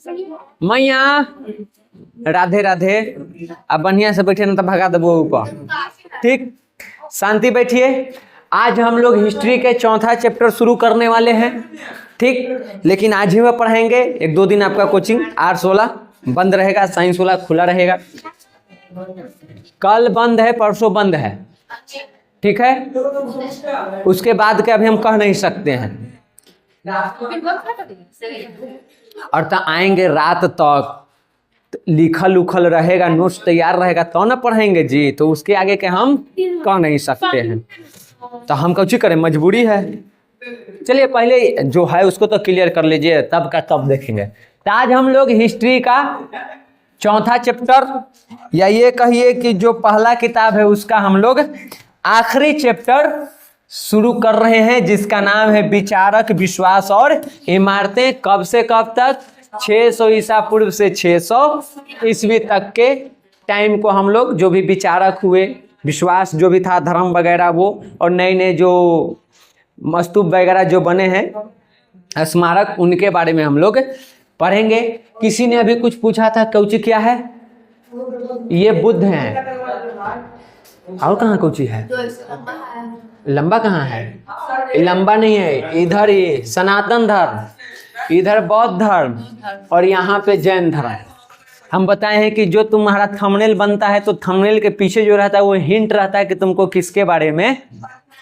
मैया राधे राधे। अब बढ़िया से बैठे ना तो भगा देबो ऊपर। ठीक, शांति बैठिए। आज हम लोग हिस्ट्री के चौथा चैप्टर शुरू करने वाले हैं। ठीक, लेकिन आज ही में पढ़ाएंगे। एक दो दिन आपका कोचिंग आर्ट्स वाला बंद रहेगा, साइंस वाला खुला रहेगा। कल बंद है, परसों बंद है। ठीक है, उसके बाद के अभी हम कह नहीं सकते हैं। और तो आएंगे रात तक, लिखल उखल रहेगा, नोट्स तैयार रहेगा तो ना पढ़ेंगे जी। तो उसके आगे के हम कह नहीं सकते हैं, तो हम कुछ करें, मजबूरी है। चलिए पहले जो है उसको तो क्लियर कर लीजिए, तब का तब देखेंगे। तो आज हम लोग हिस्ट्री का चौथा चैप्टर, या ये कहिए कि जो पहला किताब है उसका हम लोग आखिरी चैप्टर शुरू कर रहे हैं, जिसका नाम है विचारक, विश्वास और इमारतें। कब से कब तक? 600 ईसा पूर्व से 600 ईस्वी तक के टाइम को हम लोग जो भी विचारक हुए, विश्वास जो भी था, धर्म वगैरह वो, और नए नए जो स्तूप वगैरह जो बने हैं, स्मारक, उनके बारे में हम लोग पढ़ेंगे। किसी ने अभी कुछ पूछा था, कौची क्या है? ये बुद्ध हैं। और कहाँ कौची है? लंबा कहाँ है? लंबा नहीं है, इधर ये सनातन धर्म, इधर बौद्ध धर्म, और यहाँ पे जैन धर्म। हम बताए हैं कि जो तुम्हारा थंबनेल बनता है तो थंबनेल के पीछे जो रहता है वो हिंट रहता है कि तुमको किसके बारे में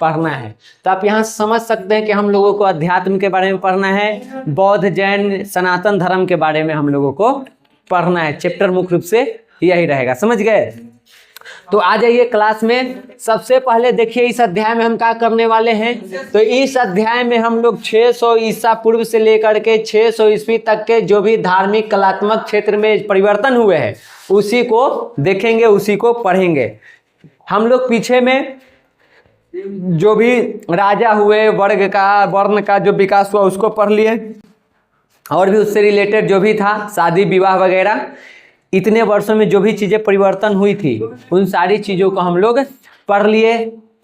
पढ़ना है। तो आप यहाँ समझ सकते हैं कि हम लोगों को अध्यात्म के बारे में पढ़ना है, बौद्ध, जैन, सनातन धर्म के बारे में हम लोगों को पढ़ना है। चैप्टर मुख्य रूप से यही रहेगा, समझ गए? तो आ जाइए क्लास में। सबसे पहले देखिए इस अध्याय में हम क्या करने वाले हैं। तो इस अध्याय में हम लोग 600 ईसा पूर्व से लेकर के 600 ईस्वी तक के जो भी धार्मिक कलात्मक क्षेत्र में परिवर्तन हुए हैं उसी को देखेंगे, उसी को पढ़ेंगे। हम लोग पीछे में जो भी राजा हुए, वर्ण का जो विकास हुआ उसको पढ़ लिए, और भी उससे रिलेटेड जो भी था, शादी विवाह वगैरह, इतने वर्षों में जो भी चीज़ें परिवर्तन हुई थी उन सारी चीज़ों को हम लोग पढ़ लिए।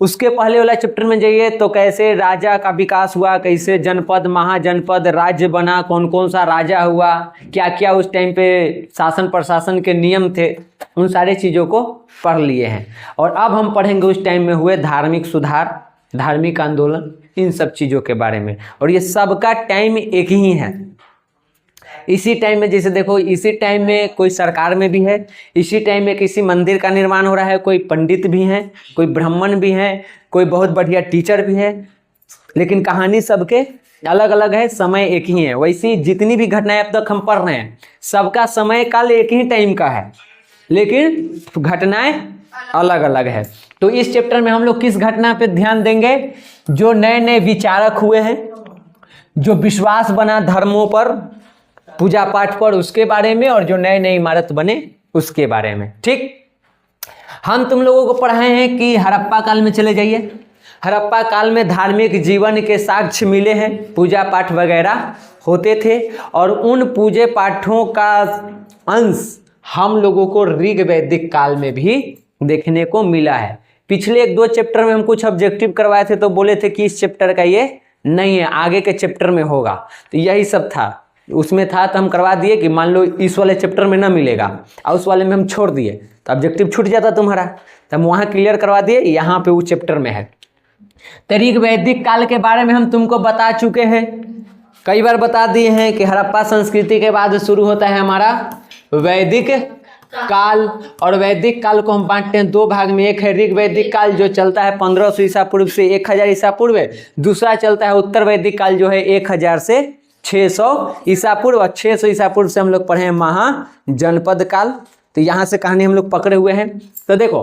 उसके पहले वाला चैप्टर में जाइए तो कैसे राजा का विकास हुआ, कैसे जनपद, महाजनपद, राज्य बना, कौन कौन सा राजा हुआ, क्या क्या उस टाइम पे शासन प्रशासन के नियम थे, उन सारी चीज़ों को पढ़ लिए हैं। और अब हम पढ़ेंगे उस टाइम में हुए धार्मिक सुधार, धार्मिक आंदोलन, इन सब चीज़ों के बारे में। और ये सबका टाइम एक ही है। इसी टाइम में जैसे देखो, इसी टाइम में कोई सरकार में भी है, इसी टाइम में किसी मंदिर का निर्माण हो रहा है, कोई पंडित भी हैं, कोई ब्राह्मण भी हैं, कोई बहुत बढ़िया टीचर भी है, लेकिन कहानी सबके अलग अलग है, समय एक ही है। वैसी जितनी भी घटनाएं अब तक हम पढ़ रहे हैं सबका समय काल एक ही टाइम का है, लेकिन घटनाएं अलग अलग है। तो इस चैप्टर में हम लोग किस घटना पे ध्यान देंगे? जो नए नए विचारक हुए हैं, जो विश्वास बना धर्मों पर, पूजा पाठ पर, उसके बारे में, और जो नए नए इमारत बने उसके बारे में। ठीक, हम तुम लोगों को पढ़ाए हैं कि हड़प्पा काल में चले जाइए। हड़प्पा काल में धार्मिक जीवन के साक्ष्य मिले हैं, पूजा पाठ वगैरह होते थे, और उन पूजे पाठों का अंश हम लोगों को ऋग वैदिक काल में भी देखने को मिला है। पिछले एक दो चैप्टर में हम कुछ ऑब्जेक्टिव करवाए थे तो बोले थे कि इस चैप्टर का ये नहीं है, आगे के चैप्टर में होगा। तो यही सब था, उसमें था तो हम करवा दिए कि मान लो इस वाले चैप्टर में ना मिलेगा और उस वाले में हम छोड़ दिए तो ऑब्जेक्टिव छूट जाता तुम्हारा, तो हम वहाँ क्लियर करवा दिए, यहाँ पे वो चैप्टर में है। तो ऋग वैदिक काल के बारे में हम तुमको बता चुके हैं, कई बार बता दिए हैं कि हड़प्पा संस्कृति के बाद शुरू होता है हमारा वैदिक काल। और वैदिक काल को हम बांटते हैं दो भाग में। एक है ऋग वैदिक काल जो चलता है 1500 ईसा पूर्व से 1000 ईसा पूर्व, दूसरा चलता है उत्तर वैदिक काल जो है 1000 से 600 ईसा पूर्व। और 600 ईसा पूर्व से हम लोग पढ़े हैं महाजनपद काल। तो यहाँ से कहानी हम लोग पकड़े हुए हैं। तो देखो,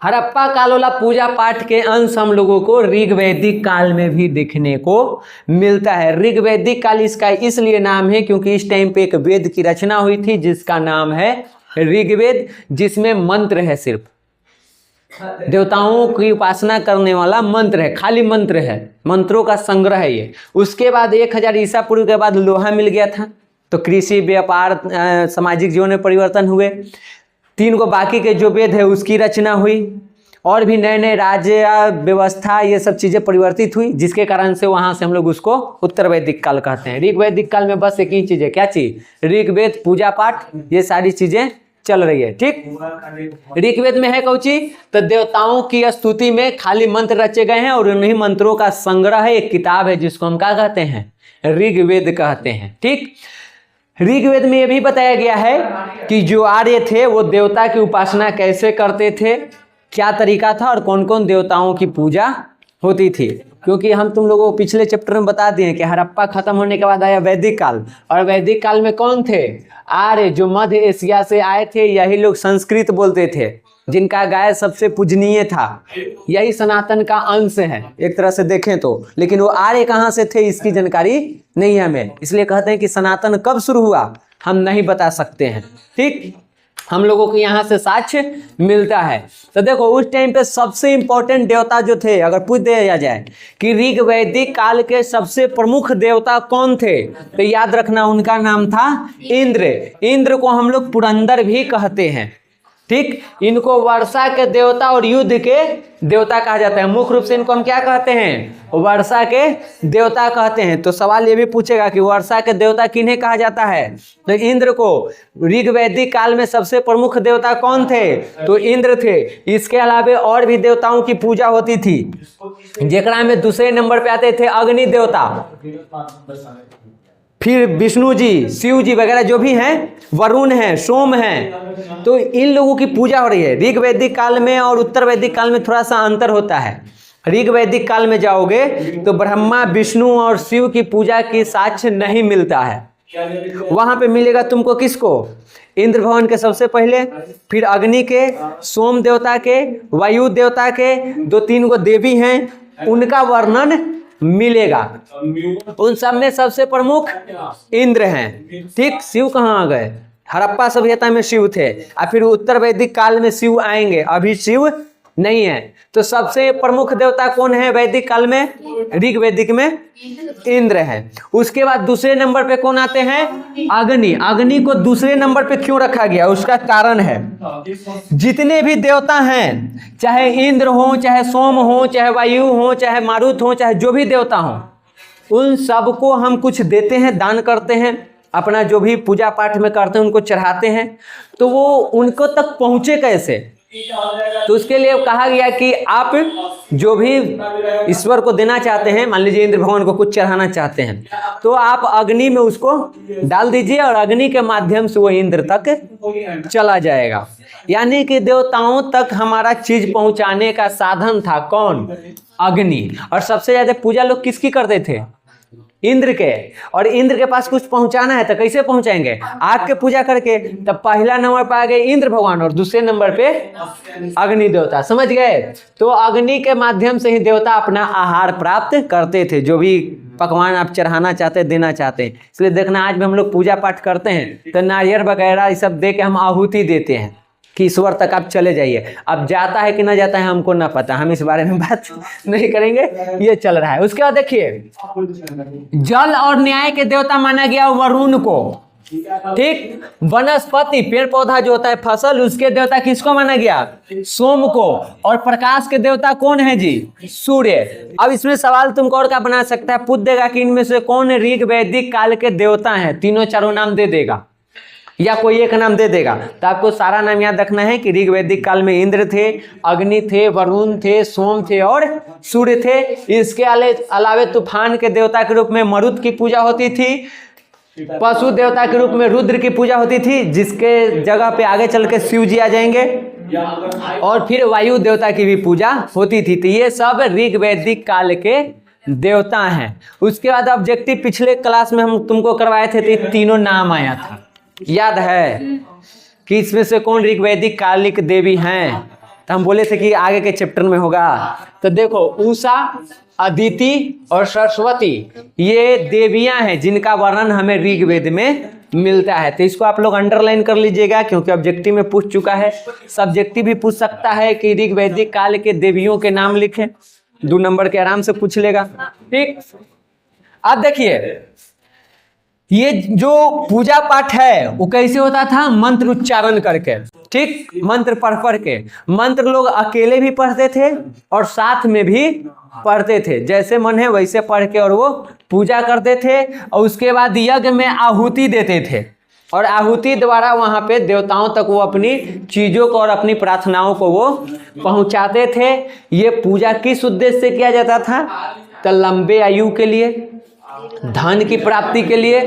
हड़प्पा काल वाला पूजा पाठ के अंश हम लोगों को ऋग वैदिक काल में भी देखने को मिलता है। ऋग वैदिक काल इसका इसलिए नाम है क्योंकि इस टाइम पे एक वेद की रचना हुई थी जिसका नाम है ऋग्वेद, जिसमें मंत्र है, सिर्फ देवताओं की उपासना करने वाला मंत्र है, खाली मंत्र है, मंत्रों का संग्रह है ये। उसके बाद 1000 ईसा पूर्व के बाद लोहा मिल गया था, तो कृषि, व्यापार, सामाजिक जीवन में परिवर्तन हुए। 3 गो बाकी के जो वेद है उसकी रचना हुई। और भी नए नए राज्य व्यवस्था ये सब चीजें परिवर्तित हुई, जिसके कारण से वहां से हम लोग उसको उत्तर वैदिक काल कहते हैं। ऋग वैदिक काल में बस एक ही चीज है, क्या चीज? ऋग्वेद, पूजा पाठ, ये सारी चीजें चल रही है। ठीक, ऋग्वेद में है कौची? तो देवताओं की स्तुति में खाली मंत्र रचे गए हैं और उन्हीं मंत्रों का संग्रह है, एक किताब है जिसको हम क्या कहते हैं? ऋग्वेद कहते हैं। ठीक, ऋग्वेद में यह भी बताया गया है कि जो आर्य थे वो देवता की उपासना कैसे करते थे, क्या तरीका था और कौन कौन देवताओं की पूजा होती थी। क्योंकि हम तुम लोगों को पिछले चैप्टर में बता दिए कि हड़प्पा खत्म होने के बाद आया वैदिक काल, और वैदिक काल में कौन थे? आर्य, जो मध्य एशिया से आए थे। यही लोग संस्कृत बोलते थे, जिनका गाय सबसे पूजनीय था। यही सनातन का अंश है एक तरह से देखें तो, लेकिन वो आर्य कहाँ से थे इसकी जानकारी नहीं है हमें, इसलिए कहते हैं कि सनातन कब शुरू हुआ हम नहीं बता सकते हैं। ठीक, हम लोगों को यहाँ से साक्ष्य मिलता है। तो देखो उस टाइम पे सबसे इंपॉर्टेंट देवता जो थे, अगर पूछ दिया जाए कि ऋग वैदिक काल के सबसे प्रमुख देवता कौन थे, तो याद रखना उनका नाम था इंद्र। इंद्र को हम लोग पुरंदर भी कहते हैं। ठीक, इनको वर्षा के देवता और युद्ध के देवता कहा जाता है। मुख्य रूप से इनको हम क्या कहते हैं? वर्षा के देवता कहते हैं। तो सवाल ये भी पूछेगा कि वर्षा के देवता किन्हें कहा जाता है? तो इंद्र को। ऋग वैदिक काल में सबसे प्रमुख देवता कौन थे? तो इंद्र थे। इसके अलावा और भी देवताओं की पूजा होती थी, जेकरा में दूसरे नंबर पे आते थे अग्नि देवता, फिर विष्णु जी, शिव जी वगैरह जो भी हैं, वरुण हैं, सोम हैं। तो इन लोगों की पूजा हो रही है। ऋग वैदिक काल में और उत्तर वैदिक काल में थोड़ा सा अंतर होता है। ऋग वैदिक काल में जाओगे तो ब्रह्मा, विष्णु और शिव की पूजा की साक्ष्य नहीं मिलता है। वहां पे मिलेगा तुमको किसको? इंद्र भगवान के सबसे पहले, फिर अग्नि के, सोम देवता के, वायु देवता के, 2-3 गो देवी हैं, उनका वर्णन मिलेगा। उन सब में सबसे प्रमुख इंद्र हैं। ठीक, शिव कहाँ आ गए? हड़प्पा सभ्यता में शिव थे, और फिर उत्तर वैदिक काल में शिव आएंगे, अभी शिव नहीं है। तो सबसे प्रमुख देवता कौन है वैदिक काल में? ऋग वैदिक में इंद्र है। उसके बाद दूसरे नंबर पे कौन आते हैं? अग्नि। अग्नि को दूसरे नंबर पे क्यों रखा गया? उसका कारण है, जितने भी देवता हैं, चाहे इंद्र हो, चाहे सोम हो, चाहे वायु हो, चाहे मारुत हो, चाहे जो भी देवता हो, उन सबको हम कुछ देते हैं, दान करते हैं, अपना जो भी पूजा पाठ में करते हैं उनको चढ़ाते हैं। तो वो उनको तक पहुंचे कैसे? तो उसके लिए कहा गया कि आप जो भी ईश्वर को देना चाहते हैं, मान लीजिए इंद्र भगवान को कुछ चढ़ाना चाहते हैं, तो आप अग्नि में उसको डाल दीजिए और अग्नि के माध्यम से वो इंद्र तक चला जाएगा। यानी कि देवताओं तक हमारा चीज पहुंचाने का साधन था कौन? अग्नि। और सबसे ज्यादा पूजा लोग किसकी करते थे? इंद्र के। और इंद्र के पास कुछ पहुंचाना है तो कैसे पहुंचाएंगे? आग के पूजा करके। तब पहला नंबर पे आ गए इंद्र भगवान और दूसरे नंबर पे अग्नि देवता। समझ गए? तो अग्नि के माध्यम से ही देवता अपना आहार प्राप्त करते थे, जो भी पकवान आप चढ़ाना चाहते, देना चाहते हैं। इसलिए देखना आज भी हम लोग पूजा पाठ करते हैं तो नारियल वगैरह ये सब दे के हम आहुति देते हैं कि ईश्वर तक आप चले जाइए। अब जाता है कि ना जाता है हमको ना पता, हम इस बारे में बात नहीं करेंगे, ये चल रहा है। उसके बाद देखिए, जल और न्याय के देवता माना गया वरुण को। ठीक, वनस्पति पेड़ पौधा जो होता है फसल, उसके देवता किसको माना गया? सोम को। और प्रकाश के देवता कौन है जी? सूर्य। अब इसमें सवाल तुमको और क्या बना सकता है, पूछ देगा कि इनमें से कौन ऋग वैदिक काल के देवता हैं? तीनों चारों नाम दे देगा या कोई एक नाम दे देगा। तो आपको सारा नाम याद रखना है कि ऋग वैदिक काल में इंद्र थे, अग्नि थे, वरुण थे, सोम थे और सूर्य थे। इसके अलावे तूफान के देवता के रूप में मरुत की पूजा होती थी, पशु देवता के रूप में रुद्र की पूजा होती थी, जिसके जगह पे आगे चल के शिव जी आ जाएंगे, और फिर वायु देवता की भी पूजा होती थी। तो ये सब ऋग वैदिक काल के देवता हैं। उसके बाद ऑब्जेक्टिव पिछले क्लास में हम तुमको करवाए थे तो तीनों नाम आया था, याद है कि इसमें से कौन ऋग वैदिक कालिक देवी हैं? तो हम बोले थे कि आगे के चैप्टर में होगा। तो देखो, उषा, अदिति और सरस्वती ये देवियां हैं जिनका वर्णन हमें ऋग्वेद में मिलता है। तो इसको आप लोग अंडरलाइन कर लीजिएगा, क्योंकि ऑब्जेक्टिव में पूछ चुका है। सब्जेक्टिव भी पूछ सकता है कि ऋग वैदिक काल के देवियों के नाम लिखें, 2 नंबर के आराम से पूछ लेगा। ठीक, अब देखिए, ये जो पूजा पाठ है वो कैसे होता था? मंत्र उच्चारण करके, ठीक, मंत्र पढ़ के। मंत्र लोग अकेले भी पढ़ते थे और साथ में भी पढ़ते थे, जैसे मन है वैसे पढ़ के, और वो पूजा करते थे। और उसके बाद यज्ञ में आहुति देते थे, और आहुति द्वारा वहां पे देवताओं तक वो अपनी चीजों को और अपनी प्रार्थनाओं को वो पहुंचाते थे। ये पूजा किस उद्देश्य से किया जाता था? तो लंबे आयु के लिए, धन की प्राप्ति के लिए,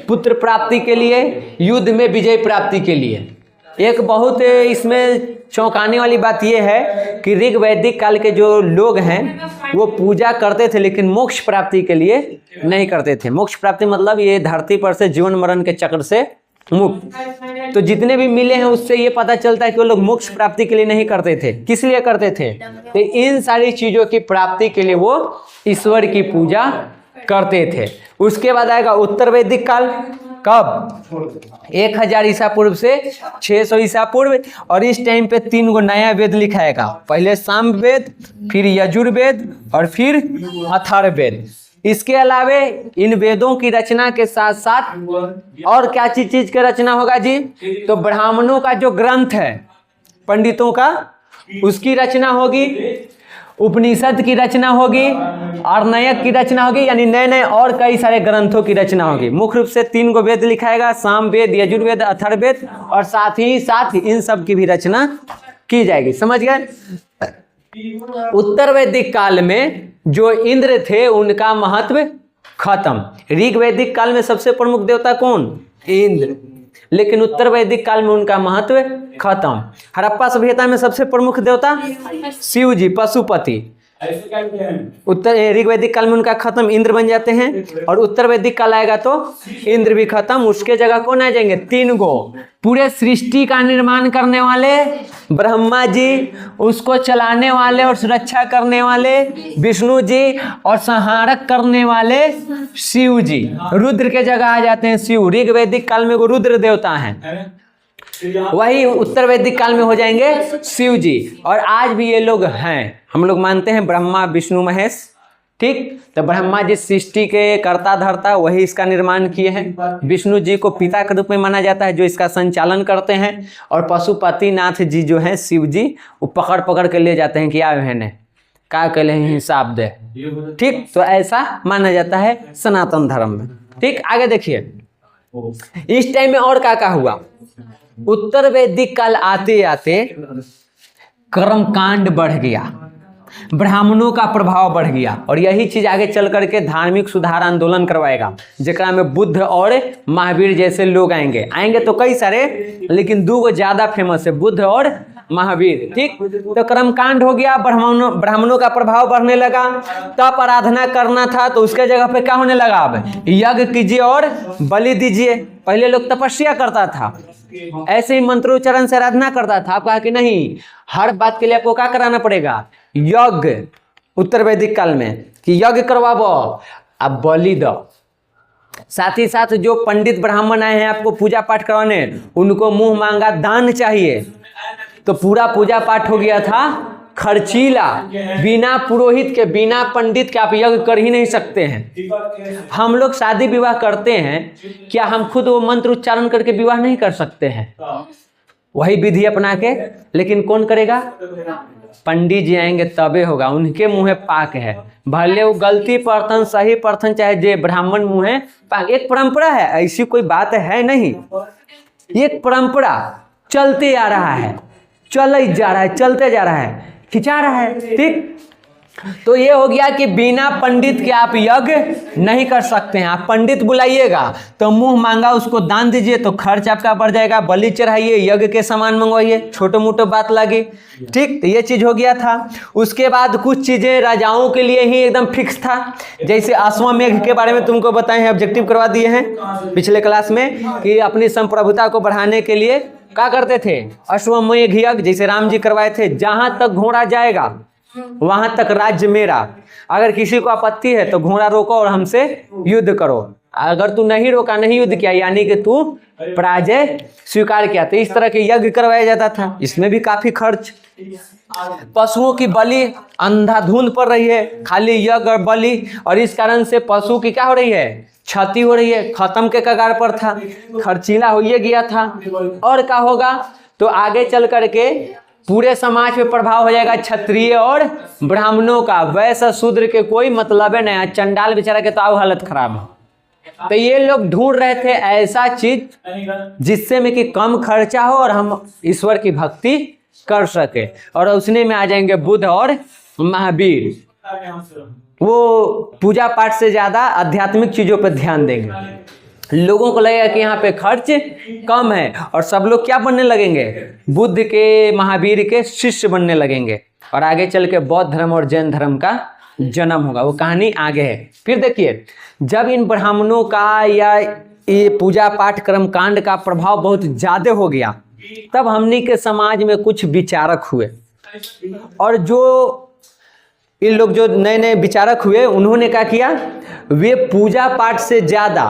पुत्र प्राप्ति के लिए, युद्ध में विजय प्राप्ति के लिए। एक बहुत इसमें चौंकाने वाली बात यह है कि ऋग वैदिक काल के जो लोग हैं वो पूजा करते थे, लेकिन मोक्ष प्राप्ति के लिए नहीं करते थे। मोक्ष प्राप्ति मतलब ये धरती पर से जीवन मरण के चक्र से मुक्त। तो जितने भी मिले हैं उससे ये पता चलता है कि वो लोग मोक्ष प्राप्ति के लिए नहीं करते थे। किस लिए करते थे? तो इन सारी चीजों की प्राप्ति के लिए वो ईश्वर की पूजा करते थे। उसके बाद आएगा उत्तर वैदिक काल। कब? 1000 ईसा पूर्व से 600 ईसा पूर्व। और इस टाइम पे 3 गो नया वेद लिखाएगा। पहले साम वेद, फिर यजुर्वेद और फिर अथर्ववेद। इसके अलावे इन वेदों की रचना के साथ साथ और क्या चीज की रचना होगा जी? तो ब्राह्मणों का जो ग्रंथ है, पंडितों का, उसकी रचना होगी। उपनिषद की रचना होगी, अर्णयक की रचना होगी, यानी नए नए और कई सारे ग्रंथों की रचना होगी। मुख्य रूप से 3 गो वेद लिखाएगा, साम वेद, यजुर्वेद, अथर्ववेद, और साथ ही साथ इन सब की भी रचना की जाएगी। समझ गए? उत्तर वैदिक काल में जो इंद्र थे उनका महत्व खत्म। ऋग वैदिक काल में सबसे प्रमुख देवता कौन? इंद्र। लेकिन उत्तर वैदिक काल में उनका महत्व खत्म। हड़प्पा सभ्यता में सबसे प्रमुख देवता शिव जी, पशुपति। उत्तर ऋग वैदिक काल में उनका खत्म, इंद्र बन जाते हैं। और उत्तर वैदिक काल आएगा तो इंद्र भी खत्म, उसके जगह कौन आ जाएंगे? 3 गो। पूरे सृष्टि का निर्माण करने वाले ब्रह्मा जी, उसको चलाने वाले और सुरक्षा करने वाले विष्णु जी, और संहारक करने वाले शिव जी। रुद्र के जगह आ जाते हैं शिव। ऋग वैदिक काल में वो रुद्र देवता हैं, वही उत्तर वैदिक काल में हो जाएंगे शिव जी। और आज भी ये लोग हैं, हम लोग मानते हैं ब्रह्मा विष्णु महेश, ठीक। तो ब्रह्मा जी सृष्टि के कर्ता धर्ता, वही इसका निर्माण किए हैं। विष्णु जी को पिता के रूप में माना जाता है, जो इसका संचालन करते हैं। और पशुपति नाथ जी जो हैं शिव जी, वो पकड़ पकड़ के ले जाते हैं कि आए हैं क्या कहले हिसाब दे, ठीक। तो ऐसा माना जाता है सनातन धर्म में, ठीक। आगे देखिए, इस टाइम में और क्या हुआ? उत्तर वैदिक काल आते आते कर्मकांड बढ़ गया, ब्राह्मणों का प्रभाव बढ़ गया। और यही चीज आगे चल करके धार्मिक सुधार आंदोलन करवाएगा, जेकरा में बुद्ध और महावीर जैसे लोग आएंगे तो कई सारे, लेकिन 2 गो ज्यादा फेमस है, बुद्ध और महावीर, ठीक। तो कर्मकांड हो गया, ब्राह्मणों का प्रभाव बढ़ने लगा। तप आराधना करना था तो उसके जगह पे क्या होने लगा? अब यज्ञ कीजिए और बलि दीजिए। पहले लोग तपस्या करता था, ऐसे ही मंत्रोच्चारण से आराधना करता था। आप कहा कि नहीं, हर बात के लिए आपको क्या कराना पड़ेगा? यज्ञ। उत्तर वैदिक काल में कि यज्ञ करवाबो, अब बलि दो। साथ ही साथ जो पंडित ब्राह्मण आए हैं आपको पूजा पाठ करवाने, उनको मुंह मांगा दान चाहिए। तो पूरा पूजा पाठ हो गया था खर्चीला। बिना पुरोहित के, बिना पंडित के आप यज्ञ कर ही नहीं सकते हैं। हम लोग शादी विवाह करते हैं, क्या हम खुद वो मंत्र उच्चारण करके विवाह नहीं कर सकते हैं? वही विधि अपना के, लेकिन कौन करेगा? पंडित जी आएंगे तबे होगा, उनके मुँह पाक है। भले वो गलती परथन सही परथन, चाहे जे ब्राह्मण मुँह है पाक। एक परंपरा है, ऐसी कोई बात है नहीं। एक परंपरा चलते आ रहा है, चल जा रहा है, चलते जा रहा है, खिंचा रहा है, ठीक। तो ये हो गया कि बिना पंडित के आप यज्ञ नहीं कर सकते हैं। आप पंडित बुलाइएगा तो मुंह मांगा उसको दान दीजिए तो खर्च आपका बढ़ जाएगा। बलि चढ़ाइए, यज्ञ के सामान मंगवाइए, छोटे मोटे बात लगी, ठीक। तो ये चीज हो गया था। उसके बाद कुछ चीजें राजाओं के लिए ही एकदम फिक्स था, जैसे अश्वमेघ के बारे में तुमको बताए हैं, ऑब्जेक्टिव करवा दिए हैं पिछले क्लास में, कि अपनी संप्रभुता को बढ़ाने के लिए क्या करते थे? अश्वमेघ यज्ञ, जैसे राम जी करवाए थे। जहां तक घोड़ा जाएगा वहां तक राज्य मेरा। अगर किसी को आपत्ति है तो घोड़ा रोको और हमसे युद्ध करो। अगर तू नहीं रोका, नहीं युद्ध किया, यानी कि तू पराजय स्वीकार किया। तो इस तरह के यज्ञ करवाया जाता था। इसमें भी काफी खर्च। पशुओं की बलि अंधाधुंध पड़ रही है, खाली यज्ञ और बलि, और इस कारण से पशु की क्या हो रही है? क्षति हो रही है, खत्म के कगार पर था, खर्चीला हो ही गया था। और क्या होगा, तो आगे चल करके पूरे समाज पे प्रभाव हो जाएगा क्षत्रिय और ब्राह्मणों का। वैश्य शूद्र के कोई मतलब है नहीं, चंडाल बेचारा के तो आओ हालत खराब है। तो ये लोग ढूंढ रहे थे ऐसा चीज जिससे में कि कम खर्चा हो और हम ईश्वर की भक्ति कर सके, और उसने में आ जाएंगे बुद्ध और महावीर। वो पूजा पाठ से ज्यादा आध्यात्मिक चीजों पर ध्यान देंगे। लोगों को लगेगा कि यहाँ पे खर्च कम है, और सब लोग क्या बनने लगेंगे, बुद्ध के महावीर के शिष्य बनने लगेंगे, और आगे चल के बौद्ध धर्म और जैन धर्म का जन्म होगा। वो कहानी आगे है। फिर देखिए, जब इन ब्राह्मणों का या ये पूजा पाठ कर्म कांड का प्रभाव बहुत ज्यादा हो गया, तब हमनी के समाज में कुछ विचारक हुए, और जो ये लोग जो नए नए विचारक हुए, उन्होंने क्या किया, वे पूजा पाठ से ज्यादा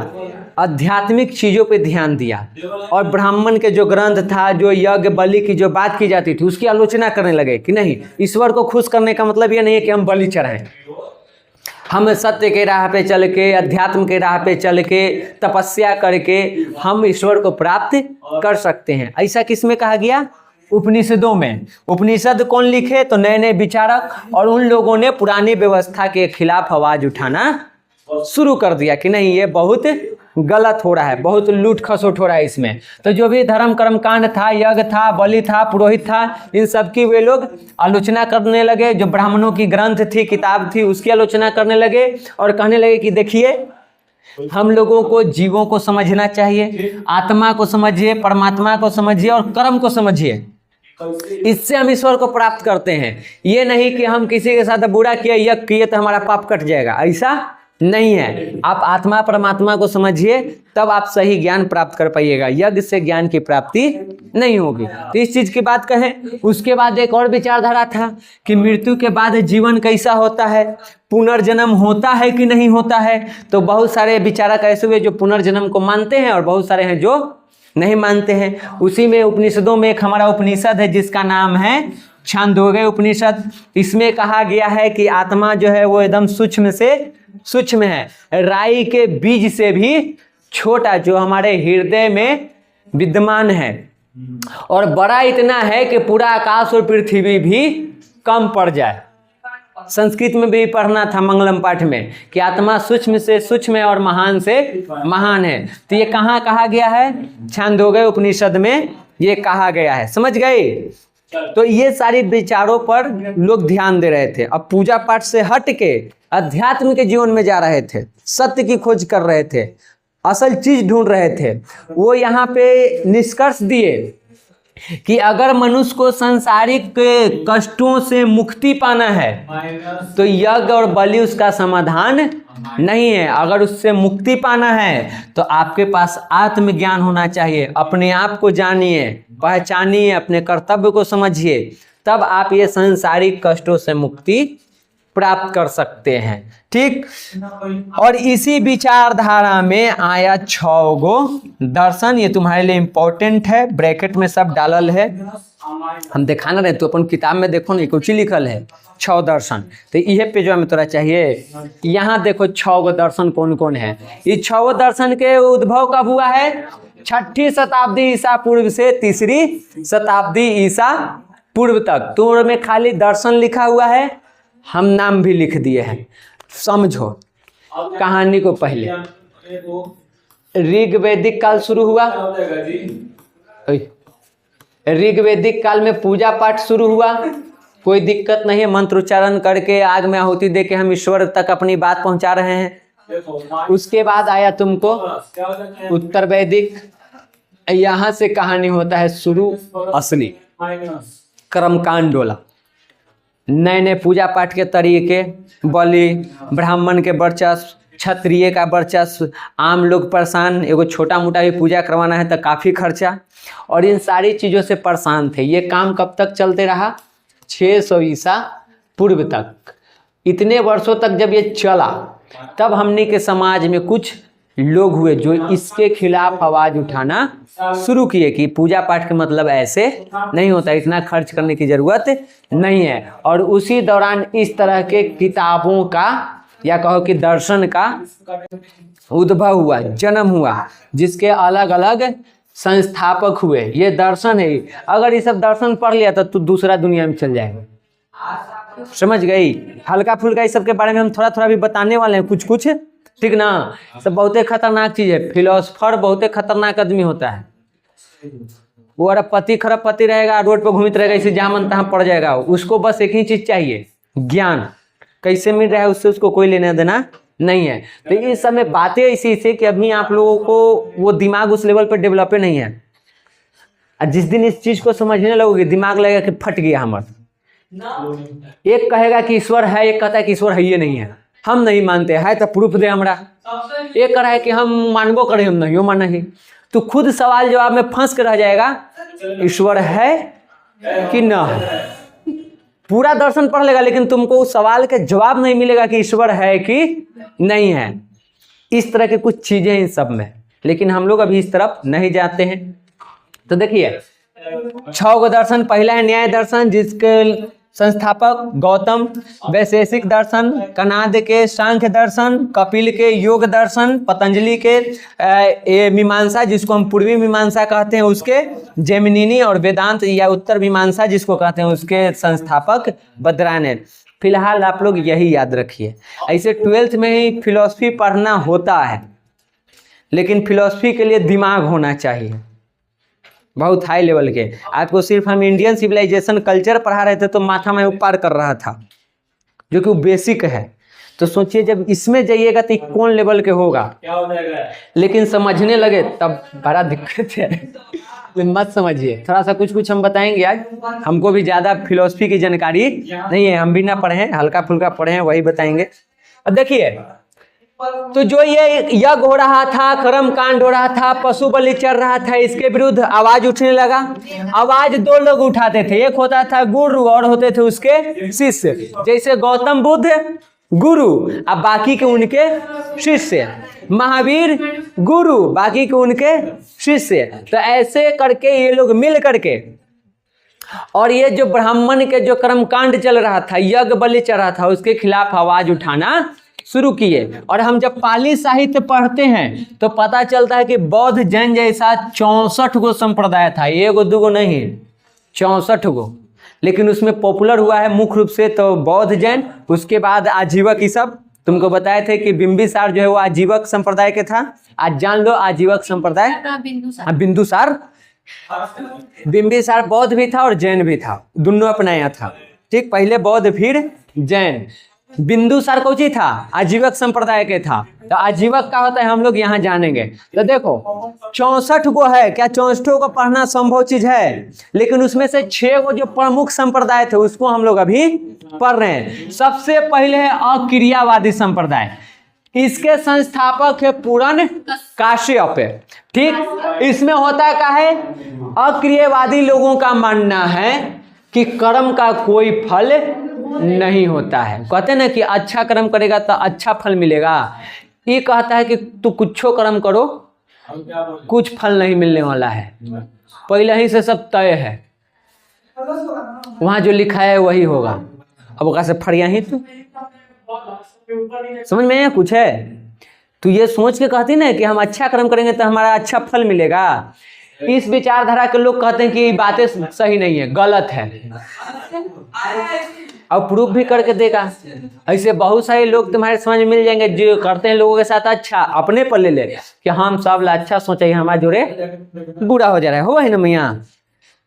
आध्यात्मिक चीजों पे ध्यान दिया, और ब्राह्मण के जो ग्रंथ था, जो यज्ञ बलि की जो बात की जाती थी, उसकी आलोचना करने लगे कि नहीं, ईश्वर को खुश करने का मतलब ये नहीं है कि हम बलि चढ़ाएं, हम सत्य के राह पे चल के, अध्यात्म के राह पे चल के, तपस्या करके हम ईश्वर को प्राप्त कर सकते हैं। ऐसा किसमें कहा गया, उपनिषदों में। उपनिषद कौन लिखे, तो नए नए विचारक, और उन लोगों ने पुरानी व्यवस्था के खिलाफ आवाज उठाना शुरू कर दिया कि नहीं, ये बहुत गलत हो रहा है, बहुत लूट खसोट हो रहा है इसमें। तो जो भी धर्म कर्म कांड था, यज्ञ था, बलि था, पुरोहित था, इन सब की वे लोग आलोचना करने लगे। जो ब्राह्मणों की ग्रंथ थी, किताब थी, उसकी आलोचना करने लगे, और कहने लगे कि देखिए, हम लोगों को जीवों को समझना चाहिए, आत्मा को समझिए, परमात्मा को समझिए और कर्म को समझिए, इससे हम ईश्वर को प्राप्त करते हैं। ये नहीं कि हम किसी के साथ बुरा किया, यज्ञ किए तो हमारा पाप कट जाएगा, ऐसा नहीं है। आप आत्मा परमात्मा को समझिए, तब आप सही ज्ञान प्राप्त कर पाइएगा। यज्ञ से ज्ञान की प्राप्ति नहीं होगी। तो इस चीज की बात कहें। उसके बाद एक और विचारधारा था कि मृत्यु के बाद जीवन कैसा होता है, पुनर्जन्म होता है कि नहीं होता है। तो बहुत सारे विचारक ऐसे हुए जो पुनर्जन्म को मानते हैं, और बहुत सारे हैं जो नहीं मानते हैं। उसी में उपनिषदों में एक हमारा उपनिषद है जिसका नाम है छांदोग्य उपनिषद। इसमें कहा गया है कि आत्मा जो है वो एकदम सूक्ष्म से सूक्ष्म है, राई के बीज से भी छोटा, जो हमारे हृदय में विद्यमान है, और बड़ा इतना है कि पूरा आकाश और पृथ्वी भी कम पड़ जाए। संस्कृत में भी पढ़ना था मंगलम पाठ में कि आत्मा सूक्ष्म से सूक्ष्म है और महान से महान है। तो ये कहाँ कहा गया है, छांदोग्य उपनिषद में ये कहा गया है। समझ गए। तो ये सारी विचारों पर लोग ध्यान दे रहे थे। अब पूजा पाठ से हट के अध्यात्म के जीवन में जा रहे थे, सत्य की खोज कर रहे थे, असल चीज ढूंढ रहे थे। वो यहाँ पे निष्कर्ष दिए कि अगर मनुष्य को सांसारिक कष्टों से मुक्ति पाना है तो यज्ञ और बलि उसका समाधान नहीं है। अगर उससे मुक्ति पाना है तो आपके पास आत्मज्ञान होना चाहिए। अपने आप को जानिए, पहचानिए, अपने कर्तव्य को समझिए, तब आप ये सांसारिक कष्टों से मुक्ति प्राप्त कर सकते हैं। ठीक। और इसी विचारधारा में आया 6 गो दर्शन। ये तुम्हारे लिए इंपॉर्टेंट है, ब्रैकेट में सब डालल है, हम दिखाना रहे। तो अपन किताब में देखो ना, कुछ लिखल है 6 दर्शन। तो ये पेज में तोरा चाहिए। यहाँ देखो 6 गो दर्शन कौन कौन है। ये 6 गो दर्शन के उद्भव कब हुआ है, 6ठी शताब्दी ईसा पूर्व से 3री शताब्दी ईसा पूर्व तक। तो में खाली दर्शन लिखा हुआ है, हम नाम भी लिख दिए हैं। समझो कहानी को। पहले ऋग वैदिक काल शुरू हुआ। ऋग वैदिक काल में पूजा पाठ शुरू हुआ, कोई दिक्कत नहीं है। मंत्र उच्चारण करके आग में आहुति दे के हम ईश्वर तक अपनी बात पहुंचा रहे हैं। उसके बाद आया तुमको उत्तर वैदिक। यहाँ से कहानी होता है शुरू असली, कर्मकांड वाला। नए नए पूजा पाठ के तरीके, बलि, ब्राह्मण के वर्चस्व, क्षत्रिय का वर्चस्व, आम लोग परेशान, एगो छोटा मोटा भी पूजा करवाना है तो काफ़ी खर्चा, और इन सारी चीज़ों से परेशान थे। ये काम कब तक चलते रहा, 600 ईसा पूर्व तक। इतने वर्षों तक जब ये चला, तब हमने के समाज में कुछ लोग हुए जो इसके खिलाफ आवाज़ उठाना शुरू किए कि पूजा पाठ का मतलब ऐसे नहीं होता, इतना खर्च करने की ज़रूरत नहीं है। और उसी दौरान इस तरह के किताबों का, या कहो कि दर्शन का उद्भव हुआ, जन्म हुआ, जिसके अलग अलग संस्थापक हुए। ये दर्शन है। अगर ये सब दर्शन पढ़ लिया तो तू दूसरा दुनिया में चल जाएगा। समझ गई? हल्का फुल्का इस सब के बारे में हम थोड़ा थोड़ा भी बताने वाले हैं, कुछ कुछ, ठीक ना। सब बहुत खतरनाक चीज है। फिलोसफर बहुत खतरनाक आदमी होता है। वो अरबपति खरबपति रहेगा, रोड पर घूमते रहेगा, इसे जहां मन तहां पड़ जाएगा। उसको बस एक ही चीज चाहिए, ज्ञान। कैसे मिल रहा है उससे उसको कोई लेना देना नहीं है। तो इस समय बातें ऐसी से कि अभी आप लोगों को वो दिमाग उस लेवल पर डेवलप नहीं है। और जिस दिन इस चीज को समझने लगोगे, दिमाग लगेगा कि फट गया हमारा। एक कहेगा कि ईश्वर है, एक कहता है कि ईश्वर है, ये नहीं है, हम नहीं मानते, है तो प्रूफ दे हमरा। एक कह रहा है कि हम मानबो करें, हम नहीं माना ही। तो खुद सवाल जवाब में फंस कर रह जाएगा, ईश्वर है कि ना है। पूरा दर्शन पढ़ लेगा लेकिन तुमको उस सवाल के जवाब नहीं मिलेगा कि ईश्वर है कि नहीं है। इस तरह की कुछ चीजें इन सब में, लेकिन हम लोग अभी इस तरफ नहीं जाते हैं। तो देखिए 6 गो दर्शन। पहला है न्याय दर्शन, जिसके संस्थापक गौतम। वैशेषिक दर्शन कनाद के, सांख्य दर्शन कपिल के, योग दर्शन पतंजलि के, ये मीमांसा जिसको हम पूर्वी मीमांसा कहते हैं उसके जैमिनी, और वेदांत या उत्तर मीमांसा जिसको कहते हैं उसके संस्थापक बद्रायन। फिलहाल आप लोग यही याद रखिए। ऐसे 12th में ही फिलॉसफी पढ़ना होता है, लेकिन फिलॉसफी के लिए दिमाग होना चाहिए, बहुत हाई लेवल के। आपको सिर्फ हम इंडियन सिविलाइजेशन कल्चर पढ़ा रहे थे तो माथा में ऊपर कर रहा था, जो कि वो बेसिक है। तो सोचिए जब इसमें जाइएगा तो कौन लेवल के होगा, लेकिन समझने लगे तब बड़ा दिक्कत है। मत समझिए, थोड़ा सा कुछ कुछ हम बताएंगे आज। हमको भी ज्यादा फिलोसफी की जानकारी नहीं है, हम भी ना पढ़े हैं, हल्का फुल्का पढ़े हैं, वही बताएंगे। अब देखिए, तो जो ये यज्ञ हो रहा था, कर्म कांड हो रहा था, पशु बलि चल रहा था, इसके विरुद्ध आवाज उठने लगा। आवाज 2 लोग उठाते थे, एक होता था गुरु और होते थे उसके शिष्य। जैसे गौतम बुद्ध गुरु, अब बाकी के उनके शिष्य। महावीर गुरु, बाकी के उनके शिष्य। तो ऐसे करके ये लोग मिल करके, और ये जो ब्राह्मण के जो कर्म कांड चल रहा था, यज्ञ बलि चल रहा था, उसके खिलाफ आवाज उठाना शुरू किए। और हम जब पाली साहित्य पढ़ते हैं तो पता चलता है कि बौद्ध जैन जैसा 64 गो संप्रदाय था, 1 2 नहीं, 64 गो। लेकिन उसमें पॉपुलर हुआ है मुख्य रूप से तो बौद्ध जैन, उसके बाद आजीवक। ये सब तुमको बताए थे कि बिंबिसार जो है वो आजीवक संप्रदाय के था। आज जान लो आजीवक संप्रदाय, बिंदुसार। बिंबिसार बौद्ध भी था और जैन भी था, दोनों अपनाया था। ठीक, पहले बौद्ध फिर जैन। बिंदुसार कौची था? आजीवक संप्रदाय के था। तो आजीवक का होता है हम लोग यहाँ जानेंगे। तो देखो 64 गो है, क्या 64 को पढ़ना संभव चीज है? लेकिन उसमें से 6 गो जो प्रमुख संप्रदाय थे उसको हम लोग अभी पढ़ रहे हैं। सबसे पहले है अक्रियावादी संप्रदाय। इसके संस्थापक है पूरन काश्यप। ठीक, इसमें होता क्या है? अक्रियवादी लोगों का मानना है कि कर्म का कोई फल नहीं होता है। कहते ना कि अच्छा कर्म करेगा तो अच्छा फल मिलेगा। ये कहता है कि तू कुछो कर्म करो, कुछ फल नहीं मिलने वाला है, पहले ही से सब तय है, वहां जो लिखा है वही होगा। अब वहां से फरिया ही तू समझ में कुछ है? तू ये सोच के कहती ना कि हम अच्छा कर्म करेंगे तो हमारा अच्छा फल मिलेगा। इस विचारधारा के लोग कहते हैं कि बातें सही नहीं है, गलत है, और प्रूफ भी करके देगा। ऐसे बहुत सारे लोग तुम्हारे समझ में मिल जाएंगे जो करते हैं लोगों के साथ अच्छा, अपने पर ले ले कि हम सब ला अच्छा सोचे, हमारे जोड़े बुरा हो जा रहा है। हो वही ना मैया,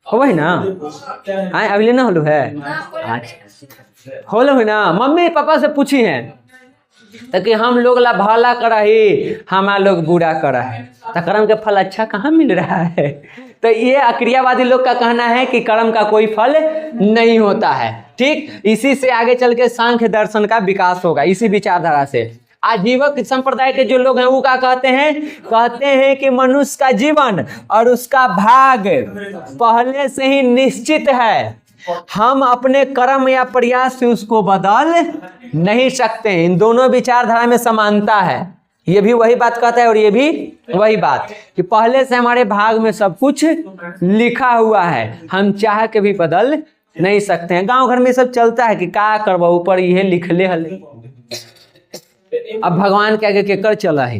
हो वही ना, हाँ अभी ना होलो है, होलो है ना। मम्मी पापा से पूछी है ताकि हम लोग ला भला करा ही, हमारा लोग बुरा करा है, तो कर्म के फल अच्छा कहाँ मिल रहा है? तो ये अक्रियावादी लोग का कहना है कि कर्म का कोई फल नहीं होता है। ठीक, इसी से आगे चल के सांख्य दर्शन का विकास होगा, इसी विचारधारा से। आजीवक संप्रदाय के जो लोग हैं वो क्या कहते हैं? कहते हैं कि मनुष्य का जीवन और उसका भाग पहले से ही निश्चित है, हम अपने कर्म या प्रयास से उसको बदल नहीं सकते। इन दोनों विचारधारा में समानता है। ये भी वही बात कहता है और ये भी वही बात कि पहले से हमारे भाग में सब कुछ लिखा हुआ है, हम चाह के भी बदल नहीं सकते हैं। गांव घर में सब चलता है कि क्या करबो, ऊपर ये लिखले हले, अब भगवान के आगे केकर चला है,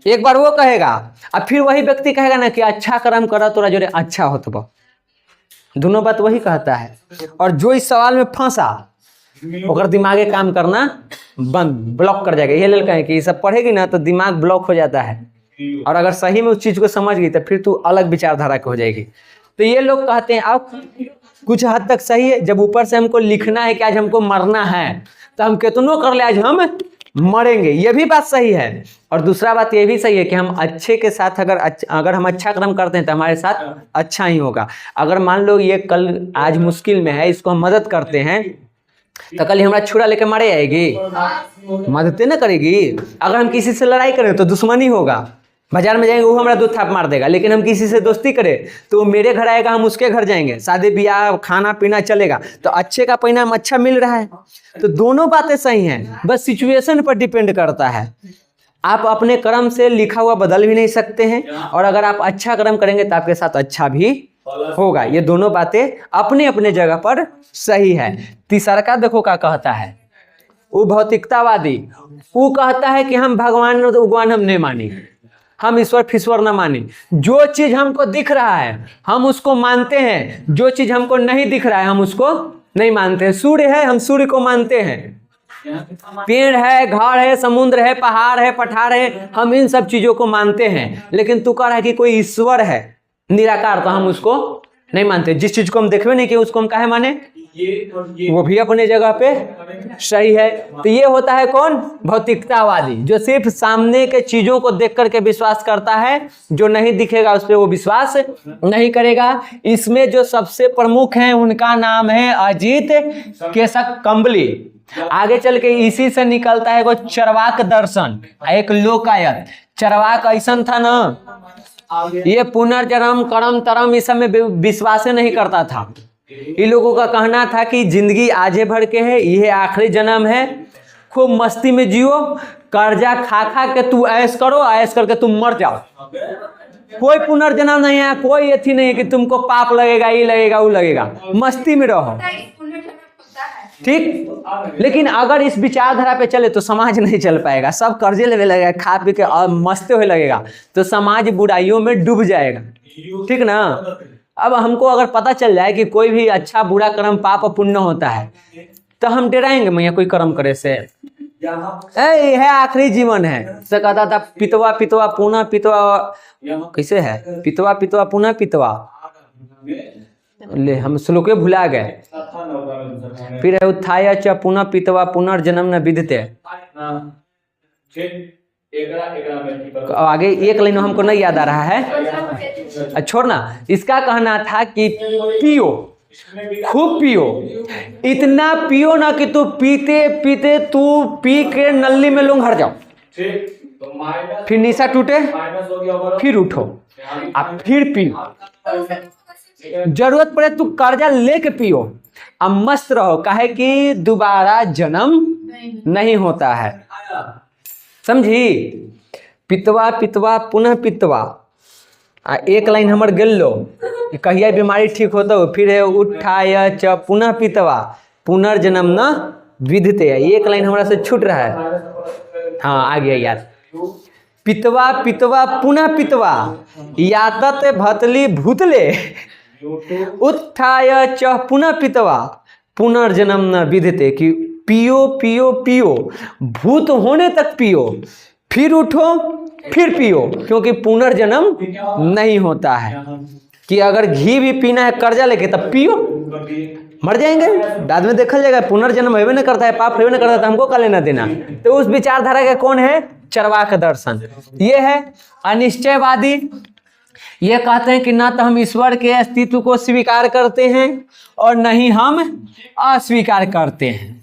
एक बार वो कहेगा, अब फिर वही व्यक्ति कहेगा ना कि अच्छा कर्म करा तोरा जोरे अच्छा होत बा। दोनों बात वही कहता है। और जो इस सवाल में फंसा ओकर दिमागे काम करना बंद, ब्लॉक कर जाएगा। ये लेल कहें कि ये सब पढ़ेगी ना तो दिमाग ब्लॉक हो जाता है, और अगर सही में उस चीज को समझ गई तो फिर तू अलग विचारधारा की हो जाएगी। तो ये लोग कहते हैं अब कुछ हद तक सही है, जब ऊपर से हमको लिखना है कि आज हमको मरना है तो हम कितनों कर ले आज हम मरेंगे, ये भी बात सही है। और दूसरा बात ये भी सही है कि हम अच्छे के साथ अगर हम अच्छा कर्म करते हैं तो हमारे साथ अच्छा ही होगा। अगर मान लो ये कल आज मुश्किल में है, इसको हम मदद करते हैं तो कल हमारा छुरा लेके मारे आएगी, मदद न करेगी। अगर हम किसी से लड़ाई करें तो दुश्मनी होगा, बाजार में जाएंगे वो हमारा 2 थाप मार देगा। लेकिन हम किसी से दोस्ती करें तो वो मेरे घर आएगा, हम उसके घर जाएंगे, शादी ब्याह खाना पीना चलेगा, तो अच्छे का परिणाम अच्छा मिल रहा है। तो दोनों बातें सही हैं, बस सिचुएशन पर डिपेंड करता है। आप अपने कर्म से लिखा हुआ बदल भी नहीं सकते हैं, और अगर आप अच्छा कर्म करेंगे तो आपके साथ अच्छा भी होगा। ये दोनों बातें अपने अपने जगह पर सही है। तीसरा का देखो क्या कहता है, वो भौतिकतावादी, वो कहता है कि हम भगवान हम नहीं मानी, हम ईश्वर फिश्वर न माने। जो चीज हमको दिख रहा है हम उसको मानते हैं, जो चीज हमको नहीं दिख रहा है हम उसको नहीं मानते हैं। सूर्य है, हम सूर्य को मानते हैं, पेड़ है, घर है, समुद्र है, पहाड़ है, पठार है, हम इन सब चीजों को मानते हैं। लेकिन तू कह रहा है कि कोई ईश्वर है निराकार, तो हम उसको नहीं मानते। जिस चीज को हम देखबे नहीं किए उसको हम काहे माने, वो भी अपने जगह पे सही है। तो ये होता है कौन, भौतिकतावादी, जो सिर्फ सामने के चीजों को देख करके विश्वास करता है, जो नहीं दिखेगा उस पर वो विश्वास नहीं करेगा। इसमें जो सबसे प्रमुख हैं उनका नाम है अजीत केशक कंबली। आगे चल के इसी से निकलता है वो चरवाक दर्शन, एक लोकायत। चरवाक ऐसा था ना, ये पुनर्जन्म कर्म तरम इस सब में विश्वास नहीं करता था। इन लोगों का कहना था कि जिंदगी आजे भर के है, यह आखिरी जन्म है, खूब मस्ती में जियो, कर्जा खा खा के तू ऐश करो, ऐश करके तुम मर जाओ। कोई पुनर्जन्म नहीं है, कोई एथी नहीं है कि तुमको पाप लगेगा, ये लगेगा वो लगेगा, मस्ती में रहो, ठीक। लेकिन अगर इस विचारधारा पे चले तो समाज नहीं चल पाएगा, सब कर्जे लेने लगेगा, खा पी के मस्ते हुए लगेगा, तो समाज बुराइयों में डूब जाएगा, ठीक ना। अब हमको अगर पता चल जाए कि कोई भी अच्छा बुरा कर्म पाप पुण्य होता है तो हम डराएंगे मैया कोई कर्म करे से, है आखिरी जीवन है। से कहता था पितवा पितवा पुनः पितवा, कैसे है, पितवा पितवा पुनः पितवा, ले हम श्लोके भुला गए। फिर है उत्थाय च पुनः पितवा पुनर्जन्म न विद्यते। आगे एक लाइन हमको नहीं याद आ रहा है, छोड़ना। इसका कहना था कि पियो, खूब पियो, इतना पियो ना कि तू पीते पीते तू पी के नल्ली में लुंघर जाओ, फिर निशा टूटे, फिर उठो, अब फिर पियो, जरूरत पड़े तू कर्जा लेके पियो, अब मस्त रहो, काहे कि दोबारा जन्म नहीं होता है, समझी। पितवा पितवा पुनः पितवा, एक लाइन हमर गेल लो, कहिया बीमारी ठीक होता हो, फिर है उठाय च पुनः पितवा पुनर्जन्म न विधते, एक लाइन हमारा से छूट रहा है। हाँ आ गया यार, पितवा पितवा पुनः पितवा यातत भतली भूतले उत्थाय च पुनः पितवा पुनर्जन्म न विधते, कि पियो पियो पियो, भूत होने तक पियो, फिर उठो फिर पियो, क्योंकि पुनर्जन्म नहीं होता है। कि अगर घी भी पीना है कर्जा लेके तब पियो, मर जाएंगे, बाद में देखा जाएगा, पुनर्जन्म होवे न करता है, पाप होवे न करता है, तो हमको क्या लेना देना। तो उस विचारधारा का कौन है, चरवाक दर्शन। ये है अनिश्चयवादी, ये कहते हैं कि ना तो हम ईश्वर के अस्तित्व को स्वीकार करते हैं और नहीं हम अस्वीकार करते हैं,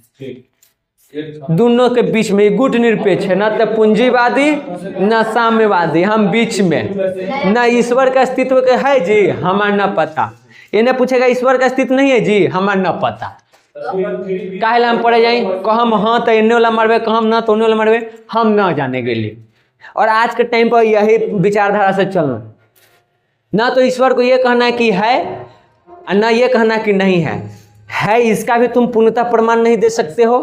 दोनों के बीच में गुट निरपेक्ष है, न तो पूंजीवादी न साम्यवादी, हम बीच में। न ईश्वर का अस्तित्व के है जी, हमारा न पता, इन्हें पूछेगा ईश्वर का अस्तित्व नहीं है जी, हमारा न पता, काहे ला हम पड़े जाए, कहम हाँ तो इन्ने वाला मरबे, कहम ना तो उन्ने वाला मरबे, हम न जाने के लिए। और आज के टाइम पर यही विचारधारा से चलना, ना तो ईश्वर को ये कहना कि है और ना ये कहना कि नहीं है, इसका भी तुम पूर्णता प्रमाण नहीं दे सकते हो,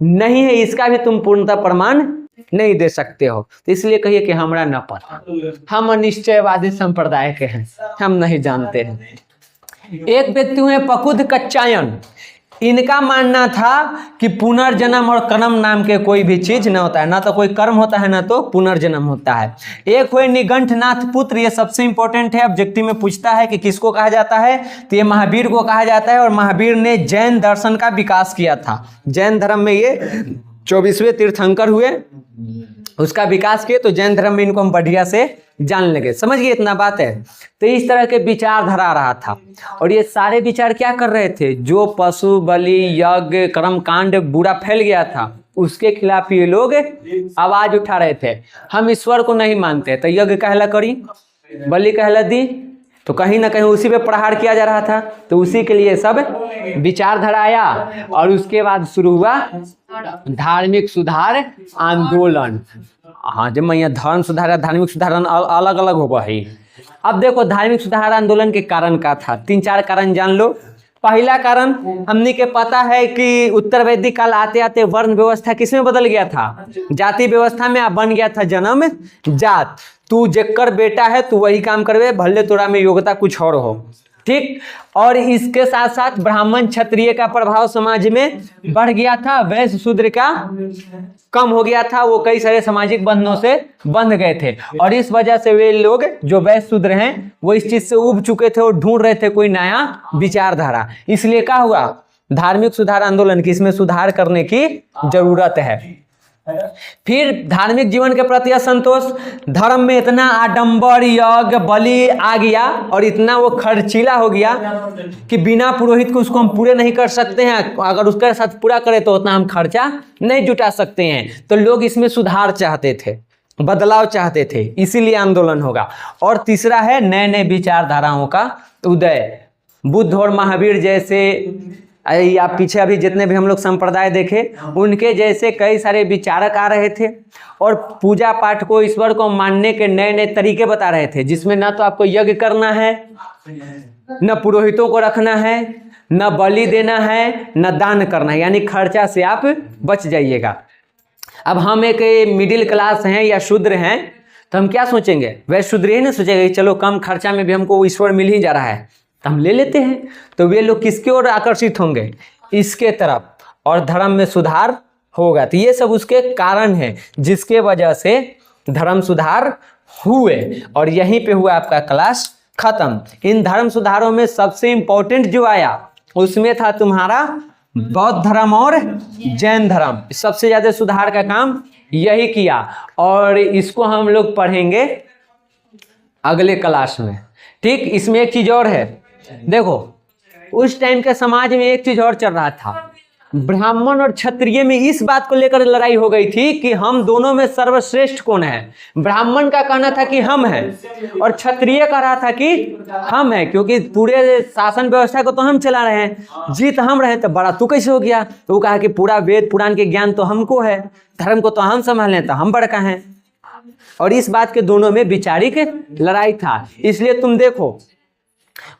नहीं है, इसका भी तुम पूर्णतः प्रमाण नहीं दे सकते हो। तो इसलिए कहिए कि हमरा न पता, हम अनिश्चयवादी संप्रदाय के हैं, हम नहीं जानते हैं। एक व्यक्ति हुए पकुद कच्चायन, इनका मानना था कि पुनर्जन्म और कर्म नाम के कोई भी चीज न होता है, ना तो कोई कर्म होता है ना तो पुनर्जन्म होता है। एक हुए निगंठनाथ पुत्र, ये सबसे इंपॉर्टेंट है, ऑब्जेक्टिव में पूछता है कि किसको कहा जाता है, तो ये महावीर को कहा जाता है। और महावीर ने जैन दर्शन का विकास किया था। जैन धर्म में ये 24वें तीर्थंकर हुए, उसका विकास किए, तो जैन धर्म में इनको हम बढ़िया से जान लेंगे। समझ गए, इतना बात है। तो इस तरह के विचार धरा रहा था, और ये सारे विचार क्या कर रहे थे, जो पशु बलि यज्ञ कर्म कांड बुरा फैल गया था उसके खिलाफ ये लोग आवाज उठा रहे थे। हम ईश्वर को नहीं मानते, तो यज्ञ कहला करी, बलि कहला दी, तो कहीं ना कहीं उसी पे प्रहार किया जा रहा था। तो उसी के लिए सब विचार धराया, और उसके बाद शुरू हुआ धार्मिक सुधार आंदोलन। हाँ, जब मैं यहाँ धर्म सुधार धार्मिक सुधार अलग अलग होगा ही। अब देखो धार्मिक सुधार आंदोलन के कारण का था, 3-4 कारण जान लो। पहला कारण हमने के पता है कि उत्तर वैदिक काल आते आते वर्ण व्यवस्था किसमें बदल गया था, जाति व्यवस्था में बन गया था जन्म जात। तू जेकर बेटा है तू वही काम करवे, भले तोरा में योग्यता कुछ और हो, ठीक। और इसके साथ साथ ब्राह्मण क्षत्रिय का प्रभाव समाज में बढ़ गया था, वैश्य शूद्र का कम हो गया था, वो कई सारे सामाजिक बंधनों से बंध गए थे। और इस वजह से वे लोग जो वैश्य शूद्र हैं वो इस चीज से उब चुके थे और ढूंढ रहे थे कोई नया विचारधारा। इसलिए क्या हुआ, धार्मिक सुधार आंदोलन की, इसमें सुधार करने की जरूरत है। फिर धार्मिक जीवन के प्रति असंतोष, धर्म में इतना आडंबर यज्ञ बलि आ गया और इतना वो खर्चीला हो गया कि बिना पुरोहित को उसको हम पूरे नहीं कर सकते हैं, अगर उसके साथ पूरा करें तो उतना हम खर्चा नहीं जुटा सकते हैं। तो लोग इसमें सुधार चाहते थे, बदलाव चाहते थे, इसीलिए आंदोलन होगा। और तीसरा है नए नए विचारधाराओं का उदय, बुद्ध और महावीर जैसे, या पीछे अभी जितने भी हम लोग संप्रदाय देखे उनके जैसे कई सारे विचारक आ रहे थे और पूजा पाठ को, ईश्वर को मानने के नए नए तरीके बता रहे थे, जिसमें ना तो आपको यज्ञ करना है, न पुरोहितों को रखना है, न बलि देना है, न दान करना है, यानी खर्चा से आप बच जाइएगा। अब हम एक मिडिल क्लास हैं या शूद्र हैं तो हम क्या सोचेंगे, वह शूद्र ही नहीं सोचेंगे चलो कम खर्चा में भी हमको ईश्वर मिल ही जा रहा है तो हम ले लेते हैं। तो वे लोग किसके ओर आकर्षित होंगे, इसके तरफ, और धर्म में सुधार होगा। तो ये सब उसके कारण हैं जिसके वजह से धर्म सुधार हुए। और यहीं पे हुआ आपका क्लास खत्म। इन धर्म सुधारों में सबसे इंपॉर्टेंट जो आया उसमें था तुम्हारा बौद्ध धर्म और जैन धर्म। सबसे ज्यादा सुधार का काम यही किया, और इसको हम लोग पढ़ेंगे अगले क्लास में, ठीक। इसमें एक चीज और है, देखो उस टाइम के समाज में एक चीज और चल रहा था, ब्राह्मण और क्षत्रिय में इस बात को लेकर लड़ाई हो गई थी कि हम दोनों में सर्वश्रेष्ठ कौन है। ब्राह्मण का कहना था कि हम हैं और क्षत्रिय कह रहा था कि हम हैं, क्योंकि पूरे शासन व्यवस्था को तो हम चला रहे हैं, जीत हम रहे, तो बड़ा तू कैसे हो गया। तो वो कहा कि पूरा वेद पुराण के ज्ञान तो हमको है, धर्म को तो हम संभालें, तो हम बड़का हैं। और इस बात के दोनों में विचारिक लड़ाई था। इसलिए तुम देखो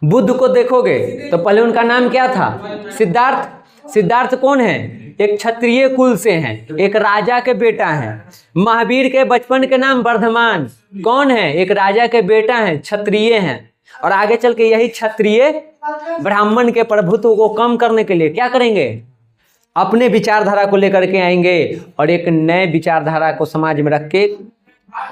बुद्ध को देखोगे तो पहले उनका नाम क्या था, सिद्धार्थ। सिद्धार्थ कौन है, एक क्षत्रिय कुल से हैं, एक राजा के बेटा हैं। महावीर के बचपन के नाम वर्धमान, कौन है, एक राजा के बेटा हैं, क्षत्रिय हैं। और आगे चल के यही क्षत्रिय ब्राह्मण के प्रभुत्व को कम करने के लिए क्या करेंगे, अपने विचारधारा को लेकर के आएंगे और एक नए विचारधारा को समाज में रख के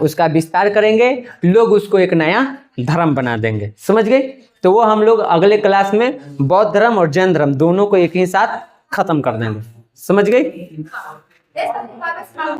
उसका विस्तार करेंगे, लोग उसको एक नया धर्म बना देंगे। समझ गए। तो वो हम लोग अगले क्लास में बौद्ध धर्म और जैन धर्म दोनों को एक ही साथ खत्म कर देंगे। समझ गए।